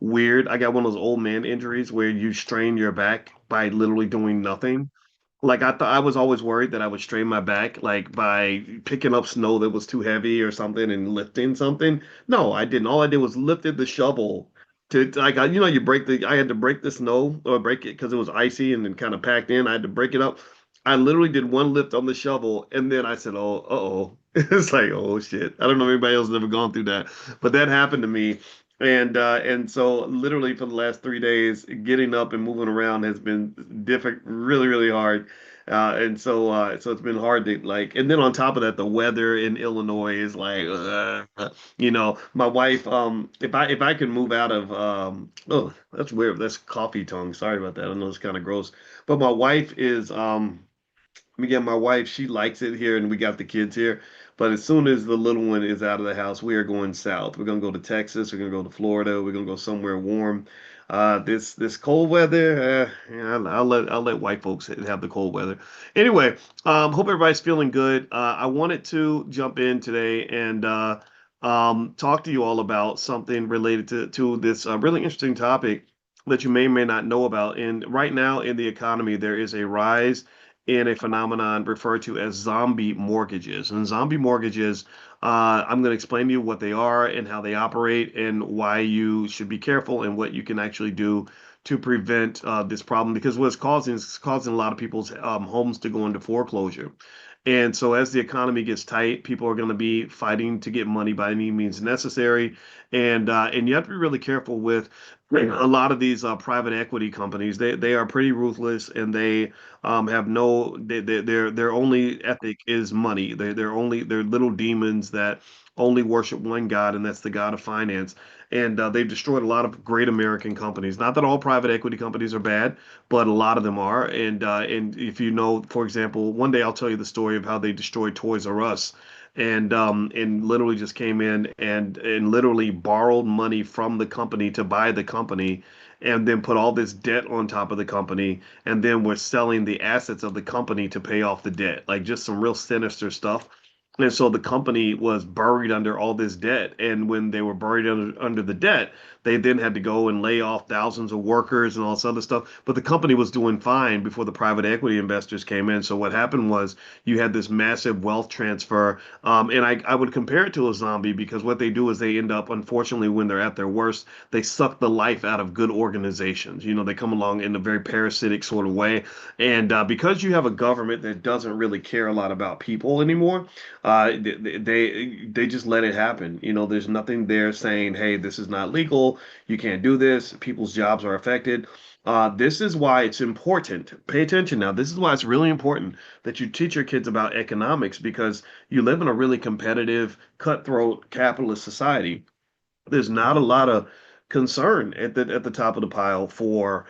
weird. I got one of those old man injuries where you strain your back by literally doing nothing. Like I thought, I was always worried that I would strain my back like by picking up snow that was too heavy or something and lifting something. No, I didn't. All I did was lifted the shovel like you break the I had to break the snow or break it because it was icy and then kind of packed in. I had to break it up. I literally did one lift on the shovel and then I said, "Oh, uh-oh." It's like, "Oh shit." I don't know if anybody else has ever gone through that, but that happened to me. And so literally for the last 3 days, getting up and moving around has been difficult, really, really hard. So it's been hard to like, and then on top of that, the weather in Illinois is like, my wife, if I could move out of, oh, that's weird. That's coffee tongue. Sorry about that. I know it's kind of gross, but my wife is, again, my wife, she likes it here and we got the kids here. But as soon as the little one is out of the house, we are going south. We're gonna go to Texas. We're gonna go to Florida. We're gonna go somewhere warm. This cold weather, yeah, I'll let white folks have the cold weather. Anyway, hope everybody's feeling good. I wanted to jump in today and talk to you all about something related to this really interesting topic that you may or may not know about. And right now in the economy, there is a rise in a phenomenon referred to as zombie mortgages. And zombie mortgages, I'm going to explain to you what they are and how they operate and why you should be careful and what you can actually do to prevent this problem because what it's causing a lot of people's homes to go into foreclosure. And so as the economy gets tight, people are going to be fighting to get money by any means necessary. And you have to be really careful with a lot of these private equity companies. They are pretty ruthless and they have no their only ethic is money. They're little demons that only worship one God, and that's the God of finance. And they've destroyed a lot of great American companies. Not that all private equity companies are bad, but a lot of them are. And if you know, for example, one day I'll tell you the story of how they destroyed Toys R Us. And literally just came in and literally borrowed money from the company to buy the company and then put all this debt on top of the company and then we're selling the assets of the company to pay off the debt. Like just some real sinister stuff. And so the company was buried under all this debt. And when they were buried under the debt, they then had to go and lay off thousands of workers and all this other stuff. But the company was doing fine before the private equity investors came in. So what happened was you had this massive wealth transfer. And I would compare it to a zombie because what they do is they end up, unfortunately, when they're at their worst, they suck the life out of good organizations. They come along in a very parasitic sort of way. And because you have a government that doesn't really care a lot about people anymore, they just let it happen. There's nothing there saying, "Hey, this is not legal. You can't do this. People's jobs are affected." This is why it's important. Pay attention now. This is why it's really important that you teach your kids about economics because you live in a really competitive, cutthroat capitalist society. There's not a lot of concern at the top of the pile for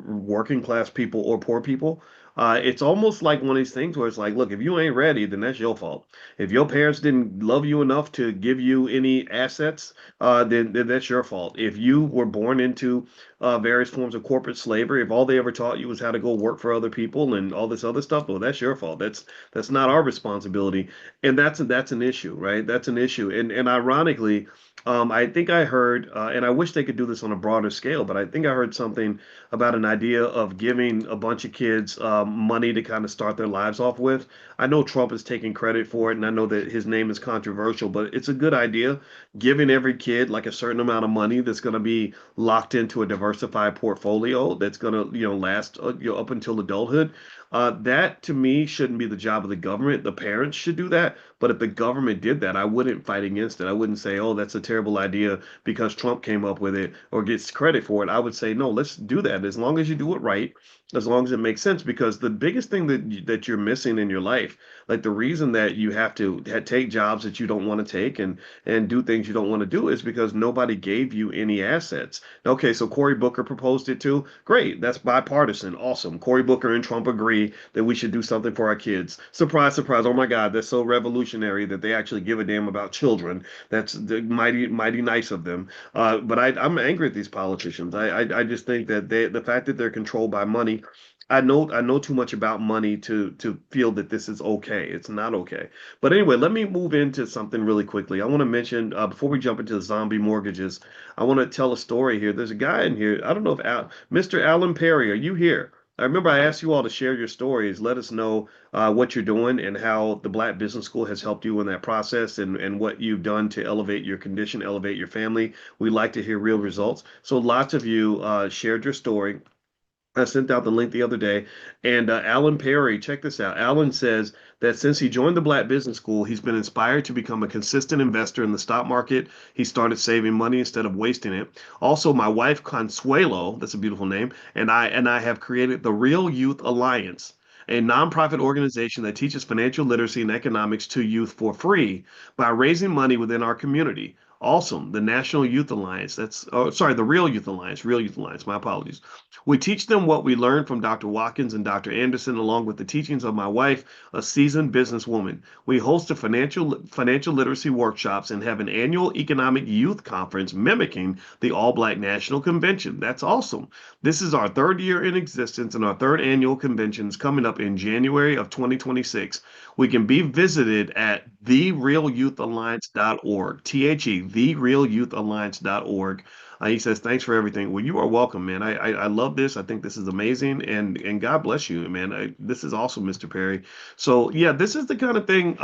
working class people or poor people. It's almost like one of these things where it's like, look, if you ain't ready, then that's your fault. If your parents didn't love you enough to give you any assets, then that's your fault. If you were born into various forms of corporate slavery, if all they ever taught you was how to go work for other people and all this other stuff, well, that's your fault. That's not our responsibility, and that's an issue, right? That's an issue, and ironically. I think I heard, and I wish they could do this on a broader scale, but I think I heard something about an idea of giving a bunch of kids money to kind of start their lives off with. I know Trump is taking credit for it, and I know that his name is controversial, but it's a good idea. Giving every kid like a certain amount of money that's going to be locked into a diversified portfolio that's going to, last up until adulthood. That to me shouldn't be the job of the government. The parents should do that. But if the government did that, I wouldn't fight against it. I wouldn't say, oh, that's a terrible idea because Trump came up with it or gets credit for it. I would say, no, let's do that as long as you do it right, as long as it makes sense. Because the biggest thing that you're missing in your life, like the reason that you have to take jobs that you don't want to take and do things you don't want to do is because nobody gave you any assets. Okay, so Cory Booker proposed it too. Great, that's bipartisan. Awesome. Cory Booker and Trump agree that we should do something for our kids. Surprise, surprise. Oh my God, that's so revolutionary that they actually give a damn about children. That's mighty, mighty nice of them. But I'm angry at these politicians. I just think that the fact that they're controlled by money. I know too much about money to feel that this is okay. It's not okay. But anyway, let me move into something really quickly. I want to mention before we jump into the zombie mortgages, I want to tell a story here. There's a guy in here. I don't know if Mr. Alan Perry, are you here? I remember I asked you all to share your stories. Let us know what you're doing and how the Black Business School has helped you in that process and what you've done to elevate your condition, elevate your family. We like to hear real results. So lots of you shared your story. I sent out the link the other day, and Alan Perry, check this out. Alan says that since he joined the Black Business School, he's been inspired to become a consistent investor in the stock market. He started saving money instead of wasting it. Also, my wife Consuelo, that's a beautiful name, and I have created the Real Youth Alliance, a nonprofit organization that teaches financial literacy and economics to youth for free by raising money within our community. Awesome. The National Youth Alliance. That's, oh, sorry, the Real Youth Alliance. Real Youth Alliance. My apologies. We teach them what we learned from Dr. Watkins and Dr. Anderson, along with the teachings of my wife, a seasoned businesswoman. We host a financial literacy workshops and have an annual economic youth conference mimicking the All Black National Convention. That's awesome. This is our third year in existence, and our third annual convention is coming up in January of 2026. We can be visited at therealyouthalliance.org. therealyouthalliance.org. He says, thanks for everything. Well, you are welcome, man. I love this. I think this is amazing. And God bless you, man. This is awesome, Mr. Perry. So yeah, this is the kind of thing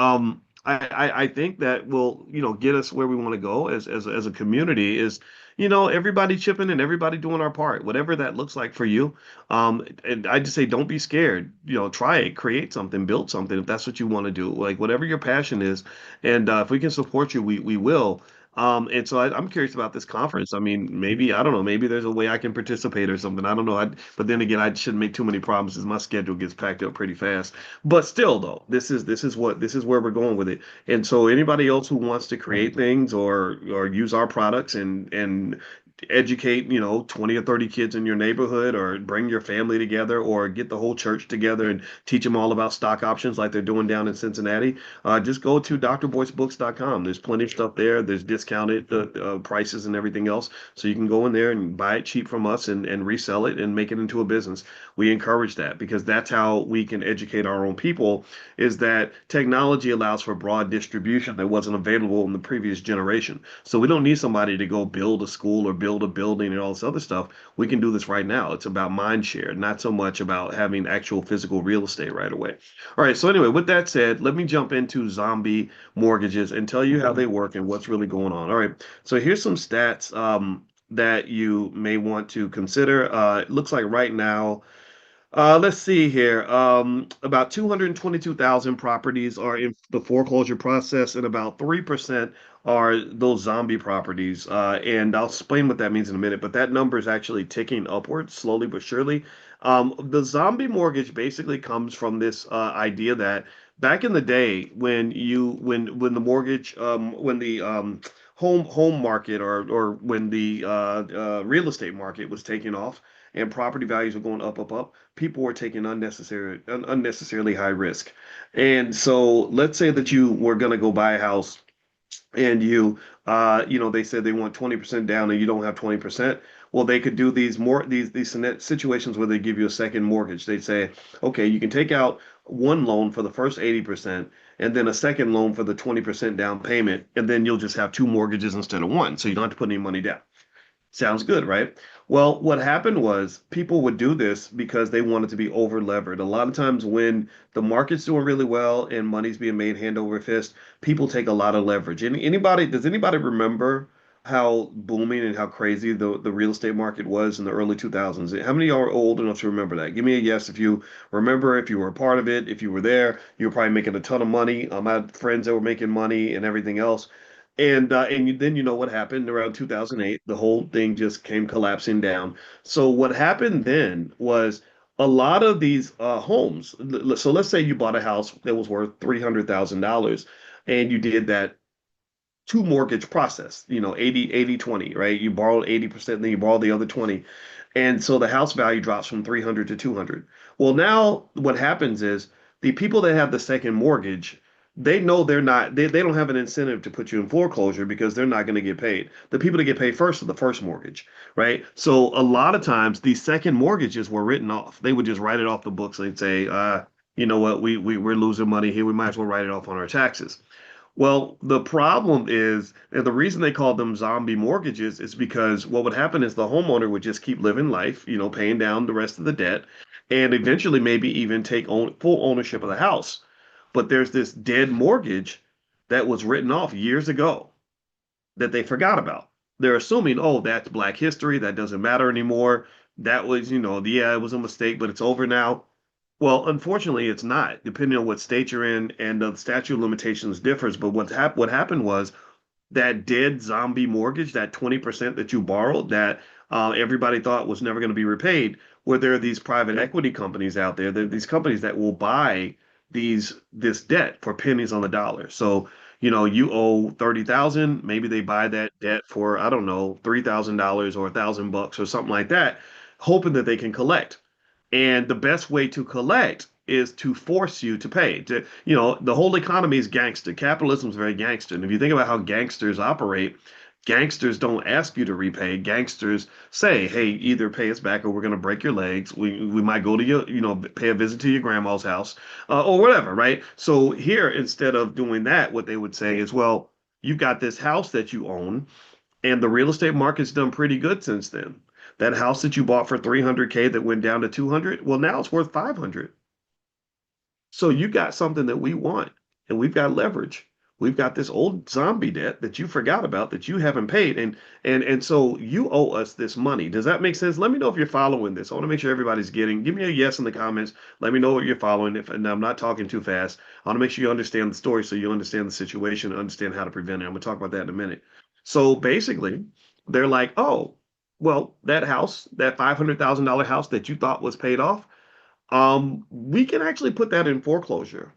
I think that will, get us where we want to go as a community is, everybody chipping and everybody doing our part, whatever that looks like for you. And I just say, don't be scared. Try it, create something, build something if that's what you want to do. Like whatever your passion is. And if we can support you, we will. And so I'm curious about this conference. I mean, maybe, I don't know, maybe there's a way I can participate or something. I don't know. But then again, I shouldn't make too many promises. My schedule gets packed up pretty fast. But still, though, this is where we're going with it. And so anybody else who wants to create things or use our products and educate, 20 or 30 kids in your neighborhood or bring your family together or get the whole church together and teach them all about stock options like they're doing down in Cincinnati, just go to drboycebooks.com. There's plenty of stuff there. There's discounted prices and everything else. So you can go in there and buy it cheap from us and resell it and make it into a business. We encourage that because that's how we can educate our own people, is that technology allows for broad distribution that wasn't available in the previous generation. So we don't need somebody to go build a school or build a building and all this other stuff. We can do this right now. It's about mind share, not so much about having actual physical real estate right away. All right. So anyway, with that said, let me jump into zombie mortgages and tell you how they work and what's really going on. All right. So here's some stats that you may want to consider. It looks like right now, let's see here. About 222,000 properties are in the foreclosure process, and about 3% are those zombie properties. And I'll explain what that means in a minute, but that number is actually ticking upwards slowly but surely. The zombie mortgage basically comes from this idea that back in the day when the mortgage when the home market or when the real estate market was taking off and property values were going up, people were taking unnecessarily high risk. And so let's say that you were going to go buy a house and they said they want 20% down and you don't have 20%. Well, they could do these situations where they give you a second mortgage. They'd say, okay, you can take out one loan for the first 80% and then a second loan for the 20% down payment, and then you'll just have two mortgages instead of one. So you don't have to put any money down. Sounds good, right? Well, what happened was people would do this because they wanted to be over levered. A lot of times when the market's doing really well and money's being made hand over fist, people take a lot of leverage. Does anybody remember how booming and how crazy the real estate market was in the early 2000s? How many are old enough to remember that? Give me a yes if you remember, if you were a part of it, if you were there. You were probably making a ton of money. I had friends that were making money and everything else. Then you know what happened around 2008. The whole thing just came collapsing down. So what happened then was a lot of these homes. So let's say you bought a house that was worth $300,000, and you did that two mortgage process. 80/20, right? You borrowed 80%, then you borrow the other 20, and so the house value drops from 300 to 200. Well, now what happens is the people that have the second mortgage, they know they don't have an incentive to put you in foreclosure because they're not going to get paid. The people that get paid first are the first mortgage, right? So a lot of times these second mortgages were written off. They would just write it off the books. They'd say, you know what, we're losing money here. We might as well write it off on our taxes. Well, the problem is, and the reason they call them zombie mortgages is because what would happen is the homeowner would just keep living life, paying down the rest of the debt, and eventually maybe even take full ownership of the house. But there's this dead mortgage that was written off years ago that they forgot about. They're assuming, oh, that's Black history. That doesn't matter anymore. That was, yeah, it was a mistake, but it's over now. Well, unfortunately, it's not, depending on what state you're in, and the statute of limitations differs. But what happened was that dead zombie mortgage, that 20% that you borrowed, that everybody thought was never going to be repaid, where there are these private equity companies out there, there are these companies that will buy this debt for pennies on the dollar. So, you owe 30,000, maybe they buy that debt for, I don't know, $3,000 or $1,000 or something like that, hoping that they can collect. And the best way to collect is to force you to pay. The whole economy is gangster. Capitalism is very gangster. And if you think about how gangsters operate, gangsters don't ask you to repay. Gangsters say, "Hey, either pay us back or we're going to break your legs. We might go to your, pay a visit to your grandma's house, or whatever." Right. So here, instead of doing that, what they would say is, "Well, you've got this house that you own, and the real estate market's done pretty good since then. That house that you bought for 300K that went down to 200, well, now it's worth 500. So you got something that we want, and we've got leverage. We've got this old zombie debt that you forgot about that you haven't paid, and so you owe us this money. Does that make sense? Let me know if you're following this. I want to make sure everybody's getting. Give me a yes in the comments. Let me know what you're following. If and I'm not talking too fast, I want to make sure you understand the story so you understand the situation and understand how to prevent it. I'm gonna talk about that in a minute. So basically, they're like, oh, well, that house, that $500,000 house that you thought was paid off, we can actually put that in foreclosure.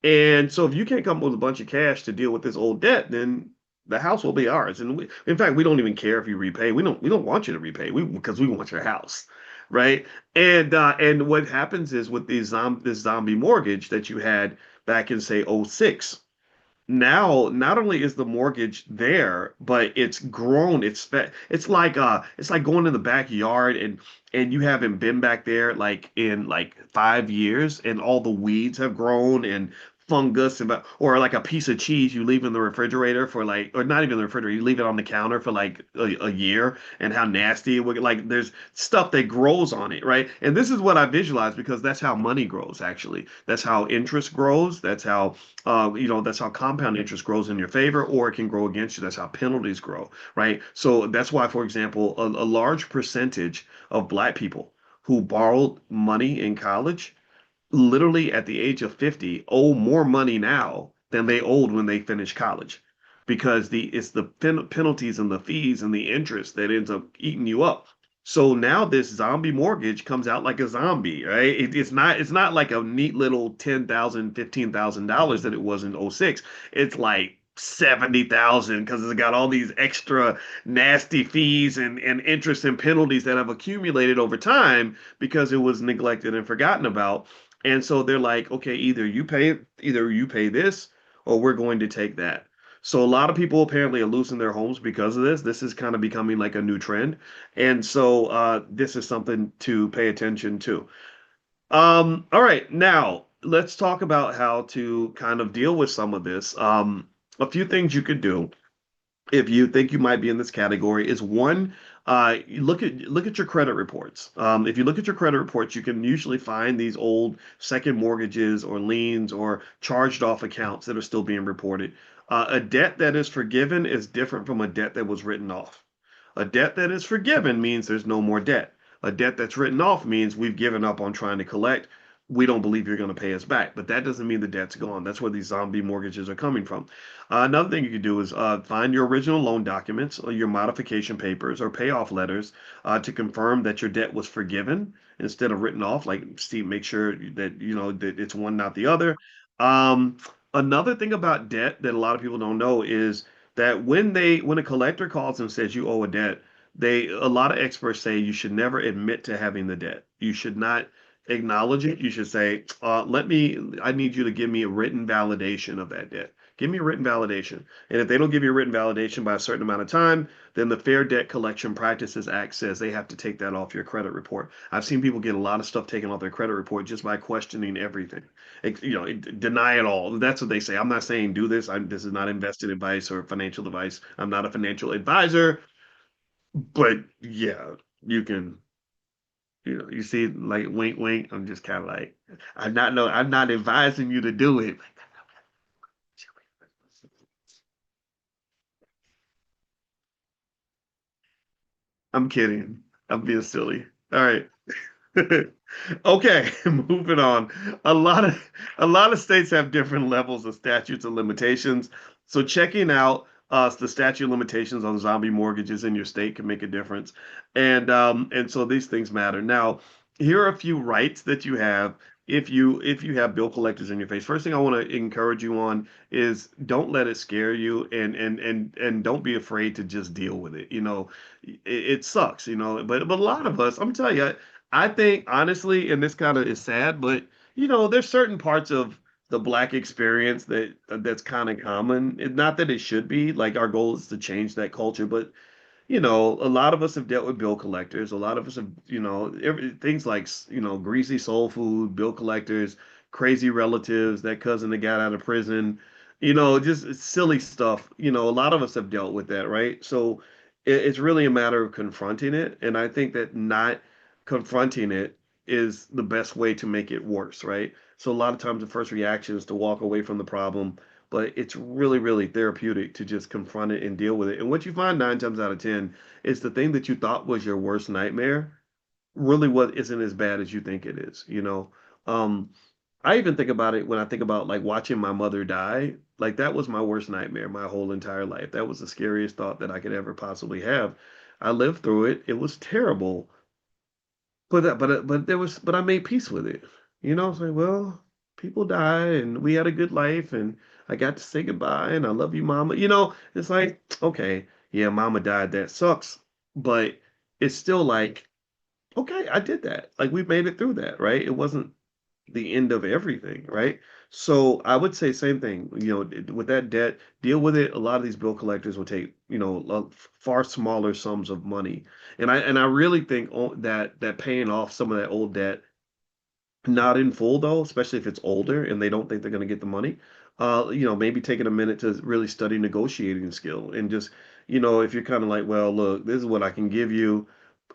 And so if you can't come up with a bunch of cash to deal with this old debt, then the house will be ours. And in fact, we don't even care if you repay. We don't want you to repay. Because we want your house, right? And what happens is with this zombie mortgage that you had back in say '06, now not only is the mortgage there, but it's grown. It's like going in the backyard and you haven't been back there like in like 5 years, and all the weeds have grown and fungus, or like a piece of cheese you leave in the refrigerator for like, or not even the refrigerator, you leave it on the counter for like a year, and how nasty it would get. Like there's stuff that grows on it, right? And this is what I visualize because that's how money grows, actually. That's how interest grows. That's how compound interest grows in your favor, or it can grow against you. That's how penalties grow, right? So that's why, for example, a large percentage of Black people who borrowed money in college, literally at the age of 50, owe more money now than they owed when they finished college, because it's the penalties and the fees and the interest that ends up eating you up. So now this zombie mortgage comes out like a zombie, right? It's not like a neat little 10,000, $15,000 that it was in '06. It's like 70,000 because it's got all these extra nasty fees and interest and penalties that have accumulated over time because it was neglected and forgotten about. And so they're like, okay, either you pay this or we're going to take that. So a lot of people apparently are losing their homes because of this. This is kind of becoming like a new trend. And so this is something to pay attention to. All right, now let's talk about how to kind of deal with some of this. A few things you could do if you think you might be in this category is one, you look at your credit reports. If you look at your credit reports, you can usually find these old second mortgages or liens or charged off accounts that are still being reported. A debt that is forgiven is different from a debt that was written off. A debt that is forgiven means there's no more debt. A debt that's written off means we've given up on trying to collect. We don't believe you're going to pay us back, but that doesn't mean the debt's gone. That's where these zombie mortgages are coming from. Another thing you can do is find your original loan documents, or your modification papers, or payoff letters to confirm that your debt was forgiven instead of written off. Like, Steve, make sure that you know that it's one, not the other. Um, Another thing about debt that a lot of people don't know is that when a collector calls and says you owe a debt, a lot of experts say you should never admit to having the debt. You should not acknowledge it. You should say, I need you to give me a written validation of that debt. Give me a written validation. And if they don't give you a written validation by a certain amount of time, then the Fair Debt Collection Practices Act says they have to take that off your credit report. I've seen people get a lot of stuff taken off their credit report just by questioning everything. Deny it all. That's what they say. I'm not saying do this. This is not invested advice or financial advice. I'm not a financial advisor, but yeah, you can you see, like wink, wink. I'm just kind of like, I'm not advising you to do it. I'm kidding. I'm being silly. All right. Okay, moving on. A lot of a lot of states have different levels of statutes of limitations. So checking out the statute of limitations on zombie mortgages in your state can make a difference. And so these things matter. Now, here are a few rights that you have if you have bill collectors in your face. First thing I want to encourage you on is don't let it scare you and don't be afraid to just deal with it. It sucks, but a lot of us, I'm telling you, I think honestly, and this kind of is sad, but there's certain parts of the black experience that's kind of common. Not that it should be. Like our goal is to change that culture, but a lot of us have dealt with bill collectors. A lot of us have, things like, greasy soul food, bill collectors, crazy relatives, that cousin that got out of prison, just silly stuff. A lot of us have dealt with that, right? So it's really a matter of confronting it. And I think that not confronting it is the best way to make it worse, right? So a lot of times the first reaction is to walk away from the problem, but it's really, really therapeutic to just confront it and deal with it. And what you find 9 times out of 10 is the thing that you thought was your worst nightmare really what isn't as bad as you think it is. Um, I even think about it when I think about like watching my mother die. Like that was my worst nightmare my whole entire life. That was the scariest thought that I could ever possibly have. I lived through it. It was terrible. But I made peace with it. I was like, well, people die and we had a good life and I got to say goodbye and I love you, mama. It's like, okay, yeah, mama died. That sucks. But it's still like, okay, I did that. Like we made it through that, right? It wasn't the end of everything, right? So I would say same thing. With that debt, deal with it. A lot of these bill collectors will take, far smaller sums of money, and I really think that paying off some of that old debt, not in full though, especially if it's older and they don't think they're going to get the money. Maybe taking a minute to really study negotiating skill and just, if you're kind of like, well, look, this is what I can give you,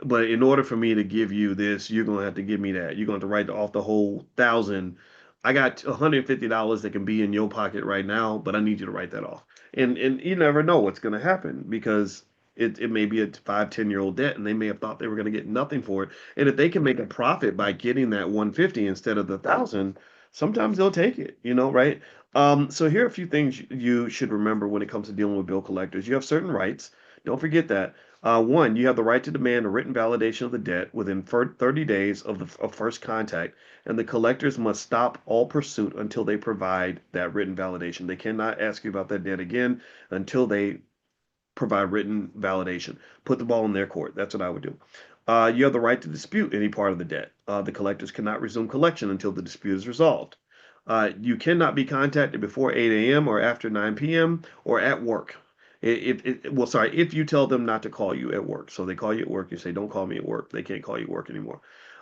but in order for me to give you this, you're going to have to give me that. You're going to have to write off the whole thousand. I got $150 that can be in your pocket right now, but I need you to write that off. And you never know what's going to happen because it may be a 5, 10-year-old debt and they may have thought they were going to get nothing for it. And if they can make a profit by getting that 150 instead of the thousand, sometimes they'll take it, right? So here are a few things you should remember when it comes to dealing with bill collectors. You have certain rights. Don't forget that. One, you have the right to demand a written validation of the debt within 30 days of first contact, and the collectors must stop all pursuit until they provide that written validation. They cannot ask you about that debt again until they provide written validation. Put the ball in their court. That's what I would do. You have the right to dispute any part of the debt. The collectors cannot resume collection until the dispute is resolved. You cannot be contacted before 8 a.m. or after 9 p.m. or at work. If you tell them not to call you at work. So they call you at work, you say, don't call me at work. They can't call you at work anymore.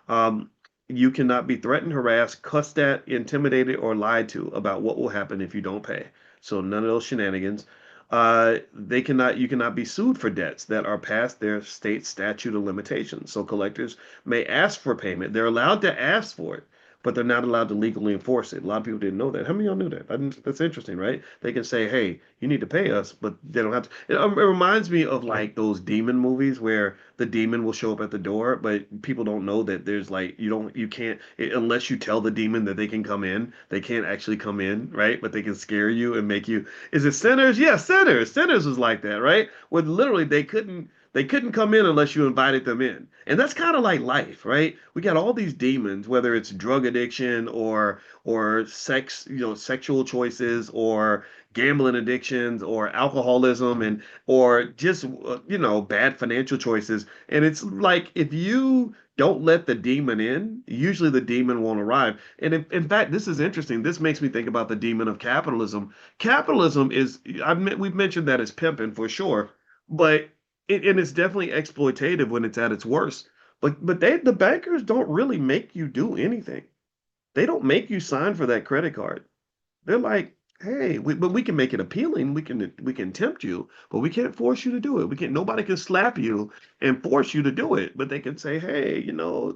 Um, you cannot be threatened, harassed, cussed at, intimidated, or lied to about what will happen if you don't pay. So none of those shenanigans. You cannot be sued for debts that are past their state statute of limitations. So collectors may ask for payment. They're allowed to ask for it, but they're not allowed to legally enforce it. A lot of people didn't know that. How many of y'all knew that? That's interesting, right? They can say, "Hey, you need to pay us," but they don't have to. It reminds me of like those demon movies where the demon will show up at the door, but people don't know that there's like you can't unless you tell the demon that they can come in. They can't actually come in, right? But they can scare you and make you. Is it Sinners? Yeah, Sinners. Sinners was like that, right? Where literally they couldn't. They couldn't come in unless you invited them in. And that's kind of like life, right? We got all these demons, whether it's drug addiction or sex, sexual choices or gambling addictions or alcoholism and or just bad financial choices. And it's like if you don't let the demon in, usually the demon won't arrive. And in fact, this is interesting. This makes me think about the demon of capitalism. Capitalism is, we've mentioned that as pimping for sure, but and it's definitely exploitative when it's at its worst. But the bankers don't really make you do anything. They don't make you sign for that credit card. They're like, hey, but we can make it appealing. We can tempt you, but we can't force you to do it. We can't. Nobody can slap you and force you to do it. But they can say, hey,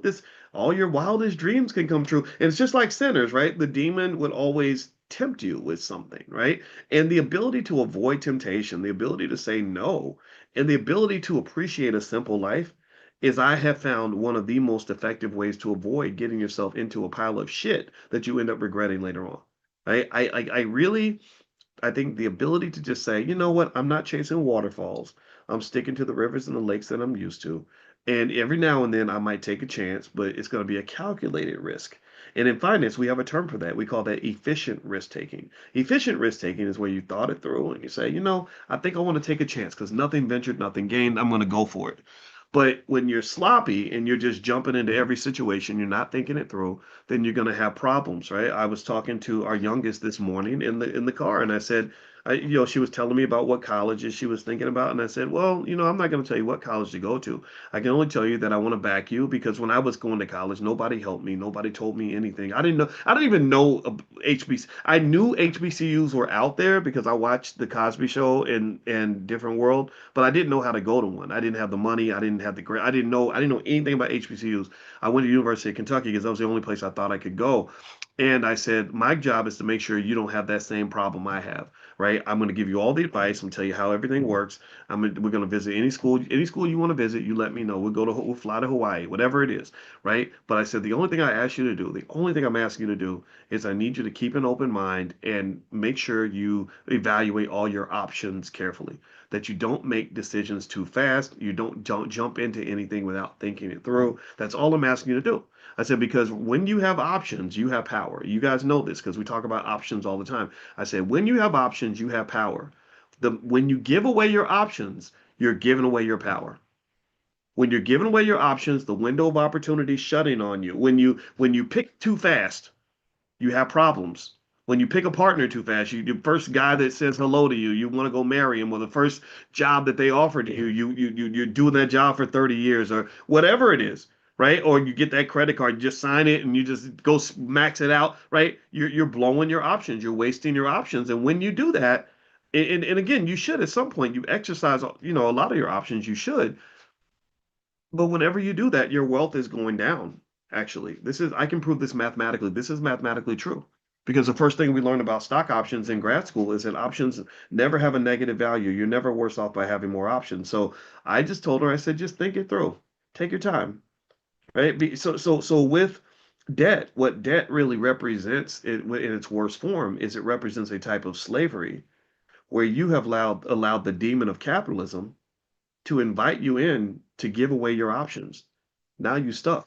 this all your wildest dreams can come true. And it's just like sinners, right? The demon would always tempt you with something, right? And the ability to avoid temptation, the ability to say no, and the ability to appreciate a simple life is I have found one of the most effective ways to avoid getting yourself into a pile of shit that you end up regretting later on. I really I think the ability to just say, you know what, I'm not chasing waterfalls. I'm sticking to the rivers and the lakes that I'm used to. And every now and then I might take a chance, but it's going to be a calculated risk. And in finance, we have a term for that. We call that efficient risk taking. Efficient risk taking is where you thought it through and you say, I think I want to take a chance because nothing ventured, nothing gained. I'm going to go for it. But when you're sloppy and you're just jumping into every situation, you're not thinking it through, then you're going to have problems, right? I was talking to our youngest this morning in the car, and I said, she was telling me about what colleges she was thinking about, and I said, well, I'm not going to tell you what college to go to. I can only tell you that I want to back you because when I was going to college, nobody helped me, nobody told me anything. I didn't even know HBC. I knew HBCUs were out there because I watched the Cosby Show and Different World, but I didn't know how to go to one. I didn't have the money. I didn't have the grant. I didn't know anything about HBCUs. I went to University of Kentucky because that was the only place I thought I could go. And I said, my job is to make sure you don't have that same problem I have, right? I'm going to give you all the advice. I'm going to tell you how everything works. We're going to visit any school you want to visit. You let me know. We'll fly to Hawaii, whatever it is, right? But I said, the only thing I ask you to do, the only thing I'm asking you to do is I need you to keep an open mind and make sure you evaluate all your options carefully, that you don't make decisions too fast. You don't jump into anything without thinking it through. That's all I'm asking you to do. I said, because when you have options, you have power. You guys know this because we talk about options all the time. I said, when you have options, you have power. When you give away your options, you're giving away your power. When you're giving away your options, the window of opportunity is shutting on you. When you pick too fast, you have problems. When you pick a partner too fast, the first guy that says hello to you, you want to go marry him, or the first job that they offer to you, you're doing that job for 30 years or whatever it is, right? Or you get that credit card, you just sign it and you just go max it out, right? You're blowing your options, you're wasting your options, and when you do that, and again, you should at some point you exercise, a lot of your options, you should, but whenever you do that, your wealth is going down. Actually, I can prove this mathematically. This is mathematically true. Because the first thing we learn about stock options in grad school is that options never have a negative value. You're never worse off by having more options. So I just told her, I said, just think it through. Take your time. Right. So with debt, what debt really represents in its worst form is it represents a type of slavery where you have allowed the demon of capitalism to invite you in to give away your options. Now you stuck.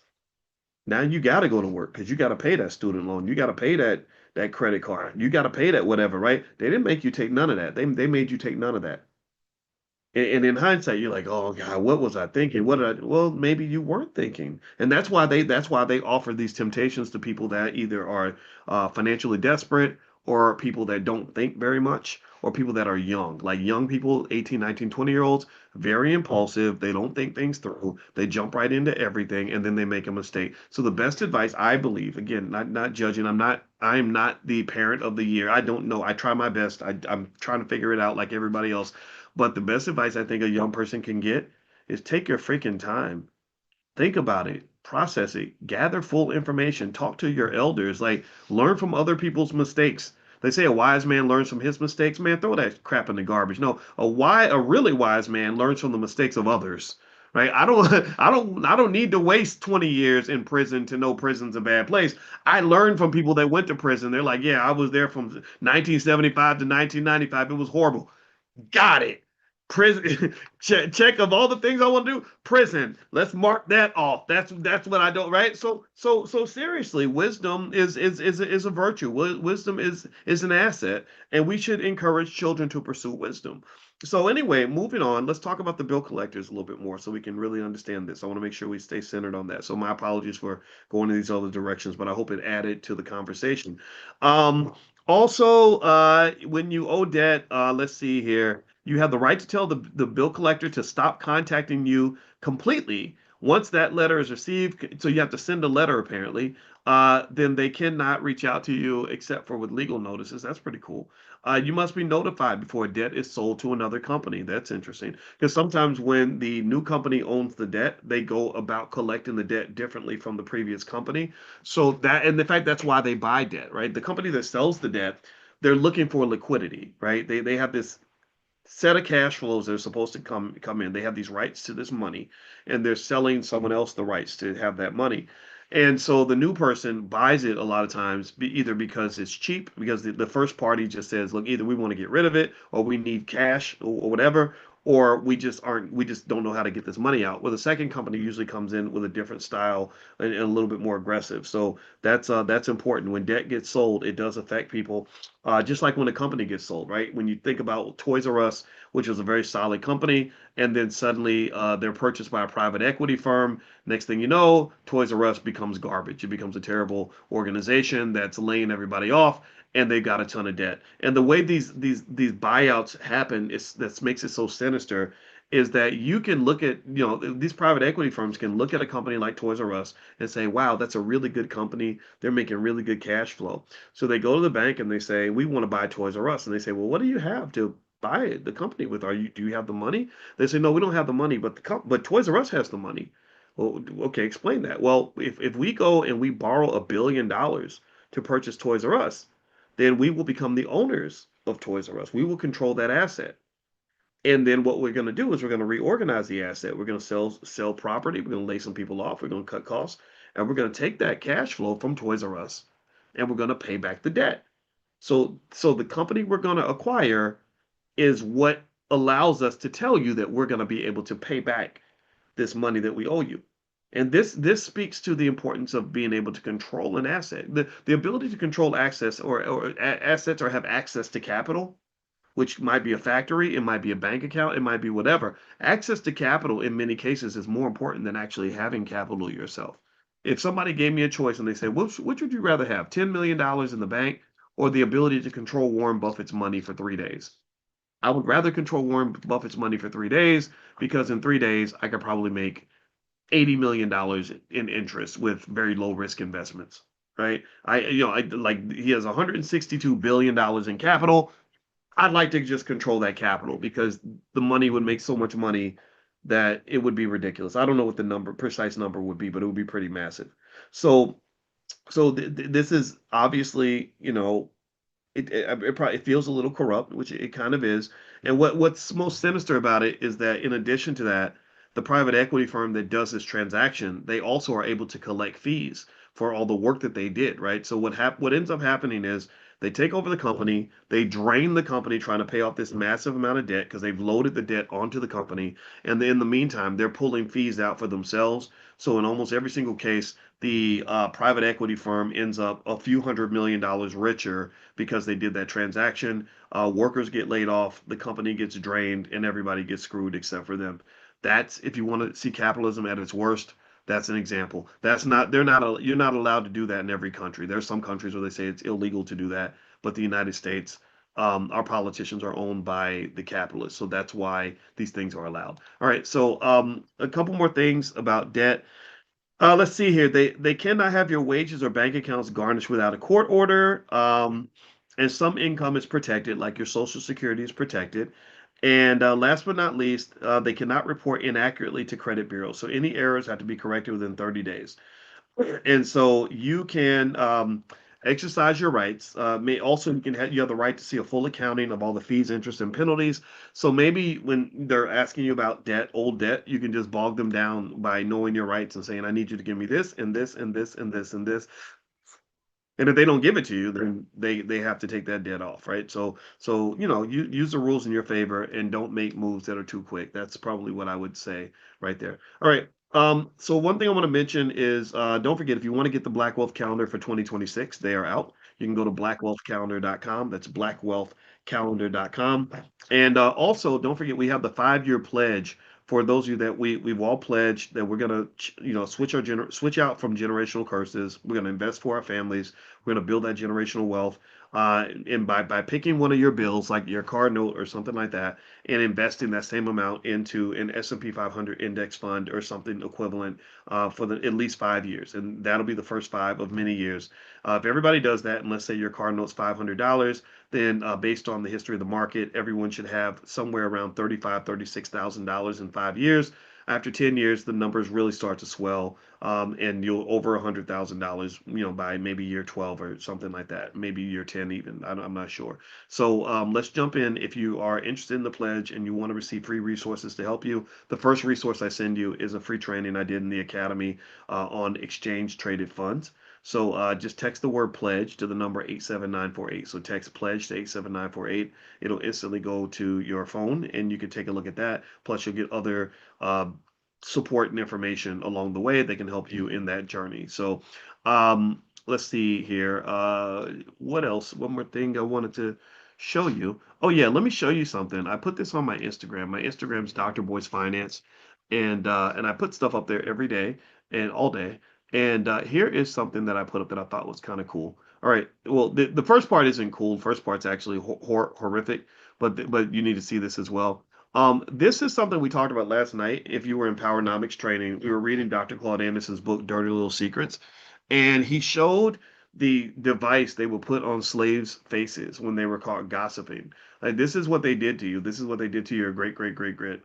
Now you got to go to work because you got to pay that student loan. You got to pay that credit card. You got to pay that whatever, right? They didn't make you take none of that. They made you take none of that. And in hindsight, you're like, oh God, what was I thinking? What did I? Well, maybe you weren't thinking, and that's why they offer these temptations to people that either are financially desperate or people that don't think very much or people that are young, like young people, 18, 19, 20 year olds, very impulsive. They don't think things through. They jump right into everything and then they make a mistake. So the best advice, I believe, again, not judging. I'm not the parent of the year. I don't know. I try my best. I'm trying to figure it out like everybody else. But the best advice I think a young person can get is take your freaking time. Think about it, process it, gather full information, talk to your elders, like learn from other people's mistakes. They say a wise man learns from his mistakes. Man, throw that crap in the garbage. No, a really wise man learns from the mistakes of others. Right? I don't need to waste 20 years in prison to know prison's a bad place. I learned from people that went to prison. They're like, yeah, I was there from 1975 to 1995. It was horrible. Got it. Prison. Check of all the things I want to do. Prison. Let's mark that off. That's what I don't. Right. So seriously, wisdom is a virtue. Wisdom is an asset, and we should encourage children to pursue wisdom. So anyway, moving on. Let's talk about the bill collectors a little bit more, so we can really understand this. I want to make sure we stay centered on that. So my apologies for going in these other directions, but I hope it added to the conversation. Um, Also, when you owe debt, let's see here. You have the right to tell the bill collector to stop contacting you completely once that letter is received. So you have to send a letter, apparently. Then they cannot reach out to you except for with legal notices. That's pretty cool. You must be notified before a debt is sold to another company. That's interesting because sometimes when the new company owns the debt, they go about collecting the debt differently from the previous company. So that, and in fact, that's why they buy debt, right? The company that sells the debt, they're looking for liquidity, right? They have this set of cash flows that are supposed to come in. They have these rights to this money, and they're selling someone else the rights to have that money. And so the new person buys it a lot of times, either because it's cheap, because the first party just says, look, either we want to get rid of it, or we need cash, or whatever, or we just don't know how to get this money out. Well, the second company usually comes in with a different style and a little bit more aggressive. So that's important. When debt gets sold, it does affect people, just like when a company gets sold, right? When you think about Toys R Us, which was a very solid company, and then suddenly they're purchased by a private equity firm. Next thing you know, Toys R Us becomes garbage. It becomes a terrible organization that's laying everybody off, and they've got a ton of debt. And the way these buyouts happen is that makes it so sinister. Is that you can look at, these private equity firms can look at a company like Toys R Us and say, wow, that's a really good company. They're making really good cash flow. So they go to the bank and they say, we want to buy Toys R Us. And they say, well, what do you have to buy it, the company with? Do you have the money? They say, no, we don't have the money, but but Toys R Us has the money. Well, okay, explain that. Well, if we go and we borrow $1 billion to purchase Toys R Us, then we will become the owners of Toys R Us. We will control that asset. And then what we're going to do is we're going to reorganize the asset. We're going to sell property. We're going to lay some people off. We're going to cut costs, and we're going to take that cash flow from Toys R Us, and we're going to pay back the debt. So the company we're going to acquire is what allows us to tell you that we're going to be able to pay back this money that we owe you. And this speaks to the importance of being able to control an asset. The ability to control access or assets or have access to capital, which might be a factory, it might be a bank account, it might be whatever. Access to capital in many cases is more important than actually having capital yourself. If somebody gave me a choice and they said, which would you rather have, $10 million in the bank or the ability to control Warren Buffett's money for 3 days? I would rather control Warren Buffett's money for 3 days because in 3 days I could probably make $80 million in interest with very low risk investments. Right? I like he has $162 billion in capital. I'd like to just control that capital because the money would make so much money that it would be ridiculous. I don't know what the precise number would be, but it would be pretty massive. So, this is obviously, it feels a little corrupt, which it kind of is. And what's most sinister about it is that in addition to that, the private equity firm that does this transaction, they also are able to collect fees for all the work that they did, right? So what ends up happening is they take over the company, they drain the company trying to pay off this massive amount of debt because they've loaded the debt onto the company, and in the meantime, they're pulling fees out for themselves. So in almost every single case, the private equity firm ends up a few $100 million richer because they did that transaction. Workers get laid off, the company gets drained, and everybody gets screwed except for them. That's if you want to see capitalism at its worst. That's an example. That's not they're not you're not allowed to do that in every country. There's some countries where they say it's illegal to do that, but the United States, our politicians are owned by the capitalists, so that's why these things are allowed. All right, so a couple more things about debt. Let's see here. They cannot have your wages or bank accounts garnished without a court order. And some income is protected, like your Social Security is protected. And last but not least, they cannot report inaccurately to credit bureaus. So any errors have to be corrected within 30 days. And so you can exercise your rights. May also you have the right to see a full accounting of all the fees, interest, and penalties. So maybe when they're asking you about debt, old debt, you can just bog them down by knowing your rights and saying, "I need you to give me this and this and this and this and this." And if they don't give it to you, then they have to take that debt off, right? So you use the rules in your favor and don't make moves that are too quick. That's probably what I would say right there. All right. So one thing I want to mention is don't forget, if you want to get the Black Wealth calendar for 2026, they are out. You can go to blackwealthcalendar.com. That's blackwealthcalendar.com. And also, don't forget, we have the 5-year pledge for those of you that we've all pledged that we're gonna switch out from generational curses. We're gonna invest for our families. We're going to build that generational wealth. And by picking one of your bills, like your car note or something like that, and investing that same amount into an S&P 500 index fund or something equivalent for at least 5 years, and that'll be the first 5 of many years. If everybody does that, and let's say your car note's $500, then based on the history of the market, everyone should have somewhere around $36,000 in 5 years. After 10 years, the numbers really start to swell, and you'll over $100,000, by maybe year 12 or something like that, maybe year 10 even. I'm not sure. So let's jump in. If you are interested in the pledge and you want to receive free resources to help you, the first resource I send you is a free training I did in the academy on exchange traded funds. So just text the word pledge to the number 87948. So text pledge to 87948. It'll instantly go to your phone and you can take a look at that. Plus, you'll get other uh, support and information along the way that can help you in that journey. So let's see here. What else? One more thing I wanted to show you. Oh yeah, let me show you something. I put this on my Instagram. My Instagram is Dr. Boyce Finance, and I put stuff up there every day and all day. And here is something that I put up that I thought was kind of cool. All right. Well, the first part isn't cool. The first part's actually horrific, but you need to see this as well. This is something we talked about last night. If you were in Powernomics training, we were reading Dr. Claude Anderson's book, Dirty Little Secrets, and he showed the device they would put on slaves' faces when they were caught gossiping. Like, this is what they did to you. This is what they did to your great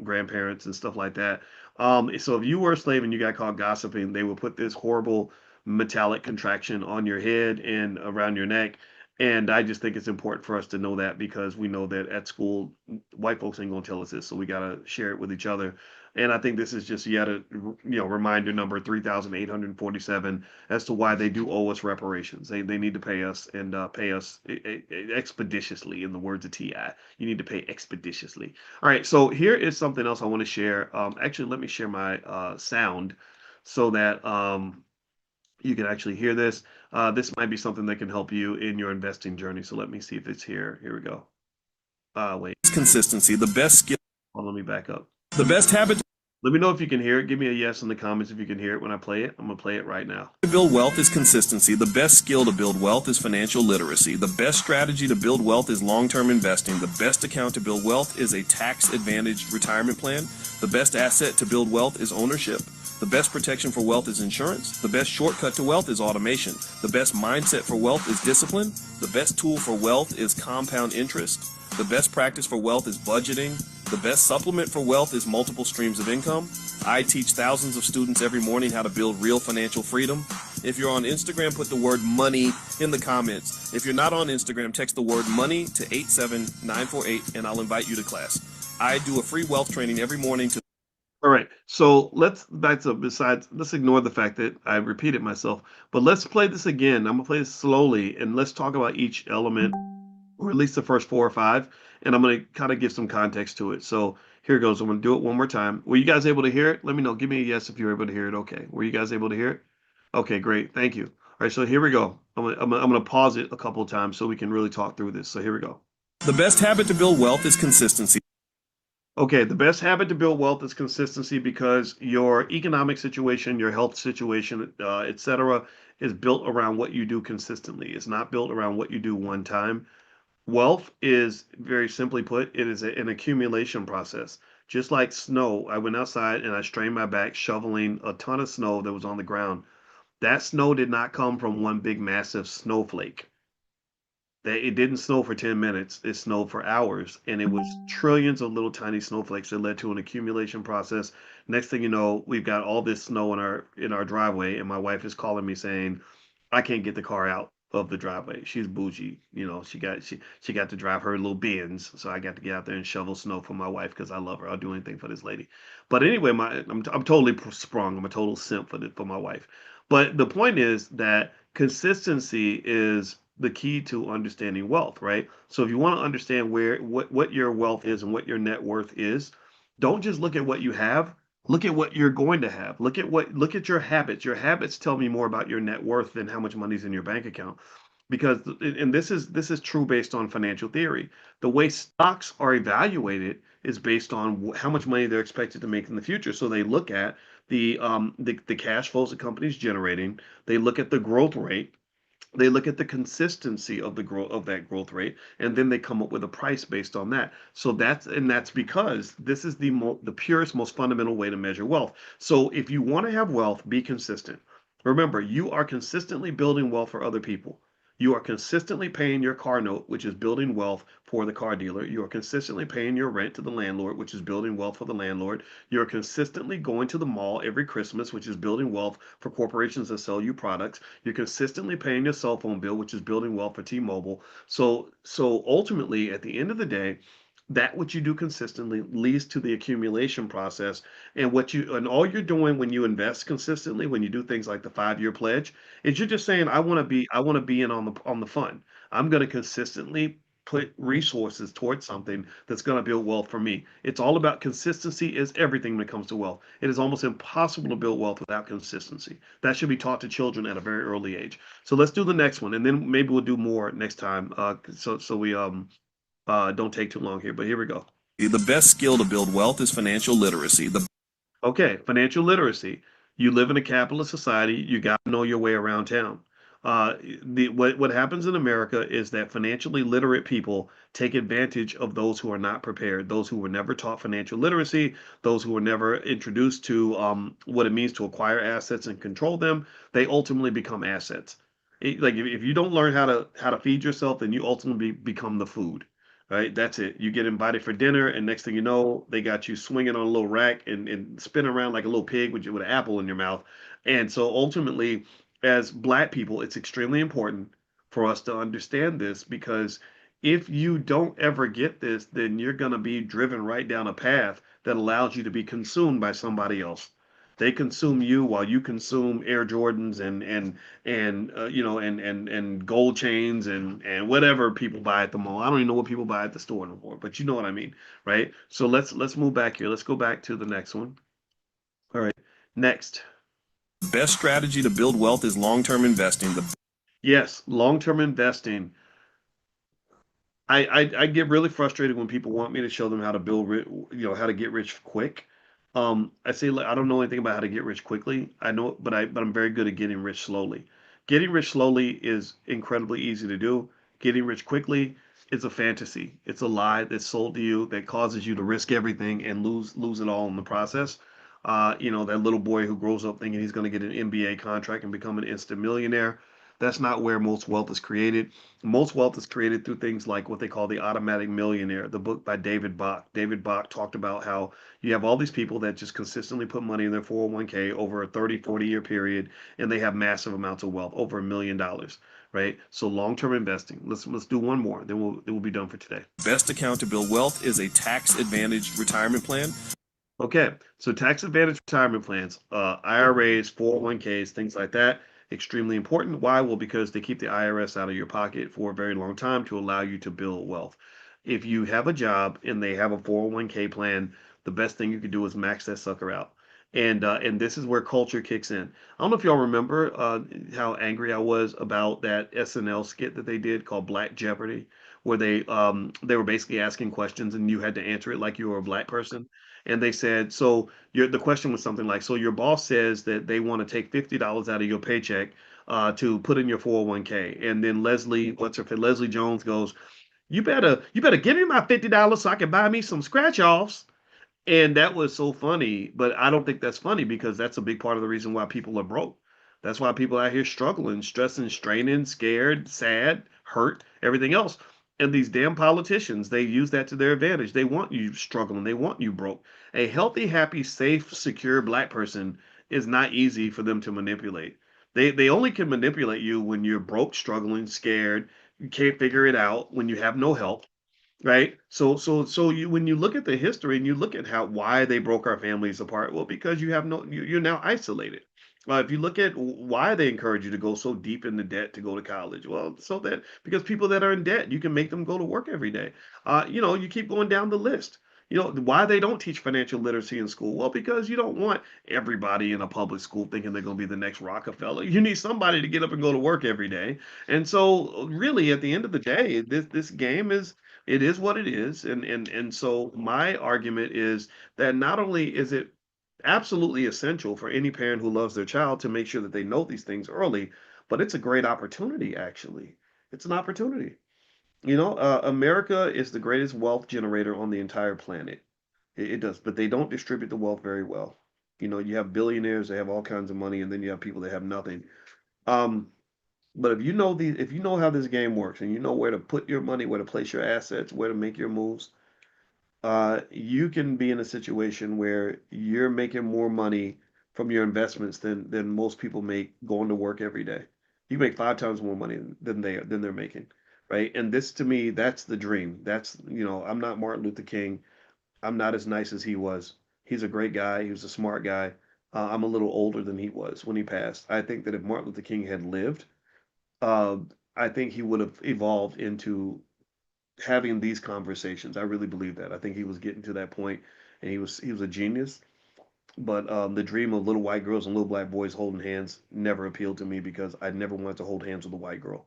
grandparents and stuff like that. So if you were a slave and you got caught gossiping, they would put this horrible metallic contraction on your head and around your neck. And I just think it's important for us to know that because we know that at school, white folks ain't gonna tell us this, so we gotta share it with each other. And I think this is just yet a reminder number 3,847 as to why they do owe us reparations. They need to pay us and pay us expeditiously. In the words of Ti, you need to pay expeditiously. All right, so here is something else I want to share. Actually, let me share my sound so that you can actually hear this. This might be something that can help you in your investing journey. So let me see if it's here. Here we go. Wait. Consistency, the best skill. Oh, let me back up. The best habit. Let me know if you can hear it. Give me a yes in the comments if you can hear it when I play it. I'm going to play it right now. To build wealth is consistency. The best skill to build wealth is financial literacy. The best strategy to build wealth is long-term investing. The best account to build wealth is a tax-advantaged retirement plan. The best asset to build wealth is ownership. The best protection for wealth is insurance. The best shortcut to wealth is automation. The best mindset for wealth is discipline. The best tool for wealth is compound interest. The best practice for wealth is budgeting. The best supplement for wealth is multiple streams of income. I teach thousands of students every morning how to build real financial freedom. If you're on Instagram, put the word money in the comments. If you're not on Instagram, text the word money to 87948 and I'll invite you to class. I do a free wealth training every morning to. All right, so let's ignore the fact that I repeated myself, but let's play this again. I'm gonna play this slowly and let's talk about each element, or at least the first 4 or 5, and I'm gonna kind of give some context to it. So here goes. I'm gonna do it one more time. Were you guys able to hear it? Let me know. Give me a yes if you're able to hear it. Okay. Were you guys able to hear it? Okay, great. Thank you. All right, so here we go. I'm gonna pause it a couple of times so we can really talk through this. So here we go. The best habit to build wealth is consistency. Okay, the best habit to build wealth is consistency because your economic situation, your health situation, etc., is built around what you do consistently. It's not built around what you do one time. Wealth is, very simply put, it is an accumulation process. Just like snow, I went outside and I strained my back shoveling a ton of snow that was on the ground. That snow did not come from one big massive snowflake. It didn't snow for 10 minutes. It snowed for hours, and it was trillions of little tiny snowflakes that led to an accumulation process. Next thing you know, we've got all this snow in our driveway, and my wife is calling me saying, "I can't get the car out of the driveway." She's bougie, she got to drive her little Benz, so I got to get out there and shovel snow for my wife because I love her. I'll do anything for this lady. But anyway, I'm totally sprung. I'm a total simp for my wife. But the point is that Consistency is the key to understanding wealth, right? So if you want to understand what your wealth is and what your net worth is, don't just look at what you have, look at what you're going to have. Look at your habits. Your habits tell me more about your net worth than how much money's in your bank account. Because and this is true based on financial theory. The way stocks are evaluated is based on how much money they're expected to make in the future. So they look at the cash flows the company's generating. They look at the growth rate. They look at the consistency of the growth of that growth rate, and then they come up with a price based on that. So that's because this is the purest, most fundamental way to measure wealth. So if you want to have wealth, be consistent. Remember, you are consistently building wealth for other people. You are consistently paying your car note, which is building wealth for the car dealer. You are consistently paying your rent to the landlord, which is building wealth for the landlord. You're consistently going to the mall every Christmas, which is building wealth for corporations that sell you products. You're consistently paying your cell phone bill, which is building wealth for T-Mobile. So ultimately, at the end of the day, that what you do consistently leads to the accumulation process. And all you're doing when you invest consistently, when you do things like the 5-year pledge, is you're just saying, I want to be in on the fun. I'm going to consistently put resources towards something that's going to build wealth for me. It's all about consistency is everything when it comes to wealth. It is almost impossible to build wealth without consistency. That should be taught to children at a very early age. So let's do the next one, and then maybe we'll do more next time. So we don't take too long here, but here we go. The best skill to build wealth is financial literacy. Okay, financial literacy. You live in a capitalist society. You got to know your way around town. What happens in America is that financially literate people take advantage of those who are not prepared, those who were never taught financial literacy, those who were never introduced to what it means to acquire assets and control them. They ultimately become assets. Like if you don't learn how to feed yourself, then you ultimately become the food. Right? That's it. You get invited for dinner, and next thing you know, they got you swinging on a little rack and spinning around like a little pig with an apple in your mouth. And so ultimately, as Black people, it's extremely important for us to understand this because if you don't ever get this, then you're going to be driven right down a path that allows you to be consumed by somebody else. They consume you while you consume Air Jordans and gold chains and whatever people buy at the mall. I don't even know what people buy at the store no more, but you know what I mean, right? So let's move back here. Let's go back to the next one. All right. Next. best strategy to build wealth is long-term investing. Yes, long-term investing. I get really frustrated when people want me to show them how to how to get rich quick. I say like, I don't know anything about how to get rich quickly. I know, but I'm very good at getting rich slowly. Getting rich slowly is incredibly easy to do. Getting rich quickly is a fantasy. It's a lie that's sold to you that causes you to risk everything and lose it all in the process. That little boy who grows up thinking he's going to get an NBA contract and become an instant millionaire. That's not where most wealth is created. Most wealth is created through things like what they call the automatic millionaire, the book by David Bach. David Bach talked about how you have all these people that just consistently put money in their 401k over a 30, 40-year period, and they have massive amounts of wealth, over $1 million, right? So long-term investing. Let's do one more, then we'll be done for today. Best account to build wealth is a tax-advantaged retirement plan. Okay, so tax advantage retirement plans, IRAs, 401ks, things like that, extremely important. Why? Well, because they keep the IRS out of your pocket for a very long time to allow you to build wealth. If you have a job and they have a 401k plan, the best thing you can do is max that sucker out. And this is where culture kicks in. I don't know if y'all remember how angry I was about that SNL skit that they did called Black Jeopardy, where they were basically asking questions and you had to answer it like you were a black person. And they said, so the question was something like, so your boss says that they want to take $50 out of your paycheck to put in your 401k. And then Leslie Jones goes, you better give me my $50 so I can buy me some scratch offs. And that was so funny, but I don't think that's funny because that's a big part of the reason why people are broke. That's why people out here struggling, stressing, straining, scared, sad, hurt, everything else. And these damn politicians, they use that to their advantage. They want you struggling, they want you broke. A healthy, happy, safe, secure black person is not easy for them to manipulate. They only can manipulate you when you're broke, struggling, scared, you can't figure it out, when you have no help, right? So you when you look at the history and you look at how why they broke our families apart, well, because you're now isolated. If you look at why they encourage you to go so deep into debt to go to college, well, so that because people that are in debt, you can make them go to work every day. You keep going down the list. Why they don't teach financial literacy in school? Well, because you don't want everybody in a public school thinking they're going to be the next Rockefeller. You need somebody to get up and go to work every day. And so, really, at the end of the day, this game is what it is. And so, my argument is that not only is it absolutely essential for any parent who loves their child to make sure that they know these things early, but it's a great opportunity, actually. It's an opportunity. America is the greatest wealth generator on the entire planet. It does, but they don't distribute the wealth very well. You have billionaires, they have all kinds of money, and then you have people that have nothing. Um, but if you know how this game works, and you know where to put your money, where to place your assets, where to make your moves, you can be in a situation where you're making more money from your investments than most people make going to work every day. You make 5 times more money than they're making, right? And this to me, that's the dream. I'm not Martin Luther King. I'm not as nice as he was. He's a great guy. He was a smart guy. I'm a little older than he was when he passed. I think that if Martin Luther King had lived, uh, I think he would have evolved into having these conversations. I really believe that. I think he was getting to that point, and he was a genius. But the dream of little white girls and little black boys holding hands never appealed to me because I never wanted to hold hands with a white girl.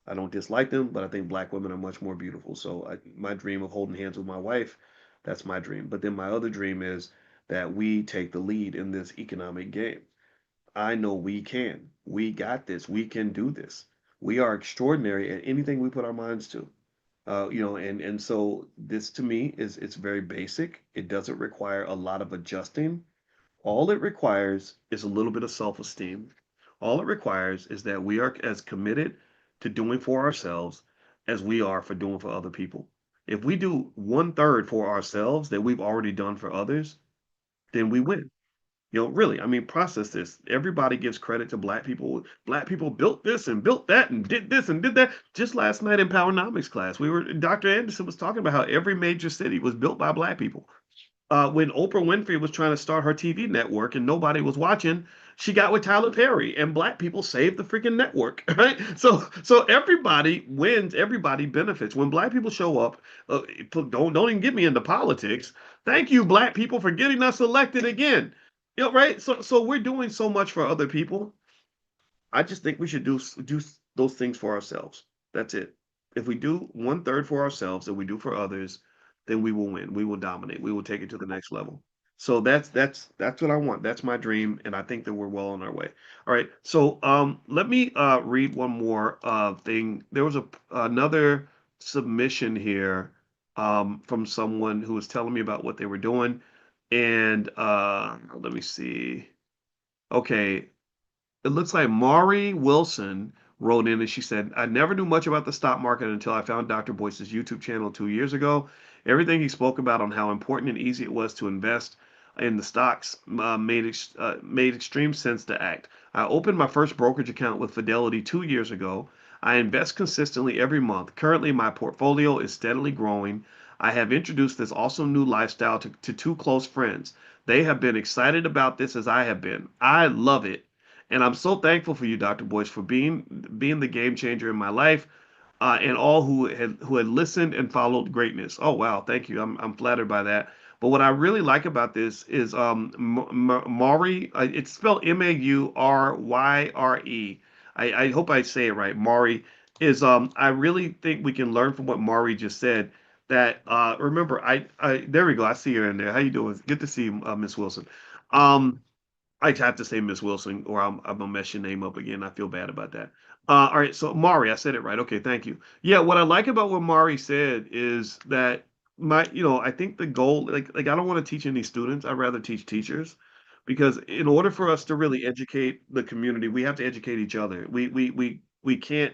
I don't dislike them, but I think black women are much more beautiful. So my dream of holding hands with my wife, that's my dream. But then my other dream is that we take the lead in this economic game. I know we can. We got this. We can do this. We are extraordinary at anything we put our minds to. And so this to me is it's very basic. It doesn't require a lot of adjusting. All it requires is a little bit of self-esteem. All it requires is that we are as committed to doing for ourselves as we are for doing for other people. If we do 1/3 for ourselves that we've already done for others, then we win. Really, I mean, process this. Everybody gives credit to black people. Black people built this and built that and did this and did that. Just last night in Powernomics class, Dr. Anderson was talking about how every major city was built by black people. When Oprah Winfrey was trying to start her TV network and nobody was watching, she got with Tyler Perry, and black people saved the freaking network, right? So everybody wins, everybody benefits. When black people show up, don't even get me into politics. Thank you, black people, for getting us elected again. Right? So we're doing so much for other people. I just think we should do those things for ourselves. That's it. If we do 1/3 for ourselves that we do for others, then we will win. We will dominate. We will take it to the next level. So that's what I want. That's my dream, and I think that we're well on our way. All right. So let me read one more thing. There was another submission here from someone who was telling me about what they were doing, and let me see. Okay, it looks like Maury Wilson wrote in and she said, I never knew much about the stock market until I found Dr. Boyce's YouTube channel 2 years ago. Everything he spoke about on how important and easy it was to invest in the stocks made extreme sense to act. I opened my first brokerage account with Fidelity 2 years ago. I invest consistently every month. Currently, my portfolio is steadily growing. I have introduced this awesome new lifestyle to two close friends. They have been excited about this as I have been. I love it. And I'm so thankful for you, Dr. Boyce, for being the game changer in my life, and all who had listened and followed greatness. Oh wow, thank you. I'm flattered by that. But what I really like about this is Maury. It's spelled Mauryre. I hope I say it right. Maury is I really think we can learn from what Maury just said. That remember I there we go. I see her in there. How you doing? Good to see you, Miss Wilson. Um, I have to say Miss Wilson, or I'm gonna mess your name up again. I feel bad about that. All right, so Mari, I said it right. Okay, thank you. Yeah, what I like about what Mari said is that I think the goal, like I don't want to teach any students. I'd rather teach teachers, because in order for us to really educate the community, we have to educate each other. We can't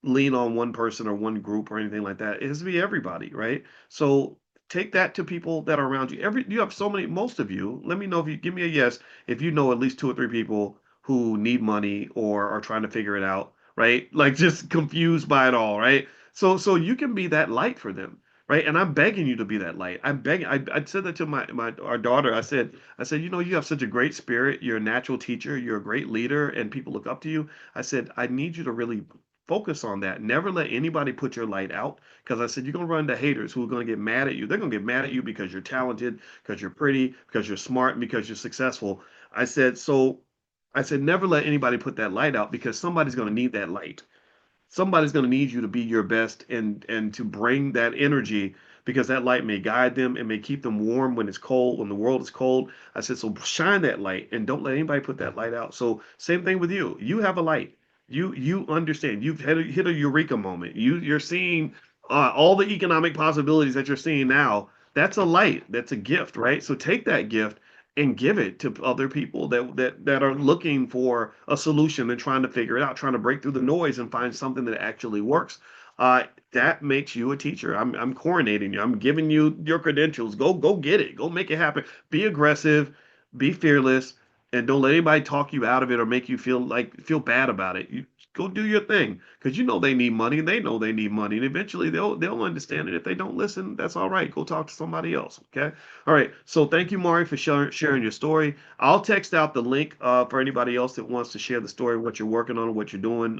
lean on one person or one group or anything like that. It has to be everybody, right? So take that to people that are around you. You have so many, most of you. Let me know if you give me a yes if you know at least two or three people who need money or are trying to figure it out, right? Like just confused by it all, right? So you can be that light for them, right? And I'm begging you to be that light. I'm begging. I said that to my our daughter. I said, you know, you have such a great spirit. You're a natural teacher. You're a great leader, and people look up to you. I said, I need you to really focus on that. Never let anybody put your light out. Because I said, you're gonna run into haters who are gonna get mad at you. They're gonna get mad at you because you're talented, because you're pretty, because you're smart, and because you're successful. I said, so. I said, never let anybody put that light out because somebody's going to need that light. Somebody's going to need you to be your best and to bring that energy because that light may guide them and may keep them warm when it's cold, when the world is cold. I said, so shine that light and don't let anybody put that light out. So same thing with you. You have a light. You understand. You've hit a eureka moment. You're seeing all the economic possibilities that you're seeing now. That's a light. That's a gift, right? So take that gift and give it to other people that are looking for a solution and trying to figure it out, trying to break through the noise and find something that actually works. That makes you a teacher. I'm coronating you. I'm giving you your credentials. Go get it. Go make it happen. Be aggressive, be fearless, and don't let anybody talk you out of it or make you feel bad about it. You go do your thing because you know they need money. They know they need money, and eventually they'll understand it. If they don't listen, that's all right. Go talk to somebody else. Okay. All right. So thank you, Mari, for sharing your story. I'll text out the link for anybody else that wants to share the story, what you're working on, what you're doing.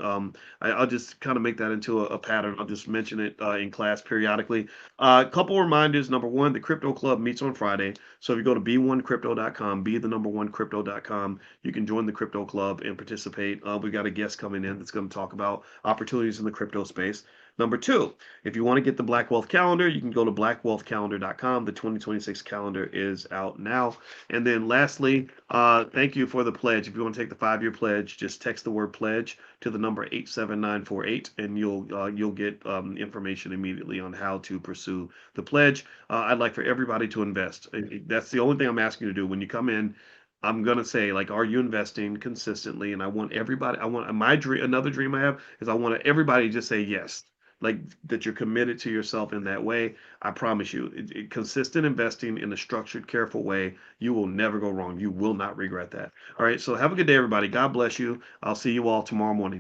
I'll just kind of make that into a pattern. I'll just mention it in class periodically. A couple reminders. Number one, the Crypto Club meets on Friday. So if you go to b1crypto.com, be the number one crypto.com, you can join the Crypto Club and participate. We got a guest coming in that's going to talk about opportunities in the crypto space. Number two, if you want to get the Black Wealth Calendar, you can go to blackwealthcalendar.com. The 2026 calendar is out now. And then lastly, thank you for the pledge. If you want to take the 5-year pledge, just text the word pledge to the number 87948, and you'll get information immediately on how to pursue the pledge. I'd like for everybody to invest. That's the only thing I'm asking you to do when you come in. I'm gonna say, like, are you investing consistently? And I want everybody. I want my dream. Another dream I have is I want everybody to just say yes, like that you're committed to yourself in that way. I promise you, consistent investing in a structured, careful way, you will never go wrong. You will not regret that. All right. So have a good day, everybody. God bless you. I'll see you all tomorrow morning.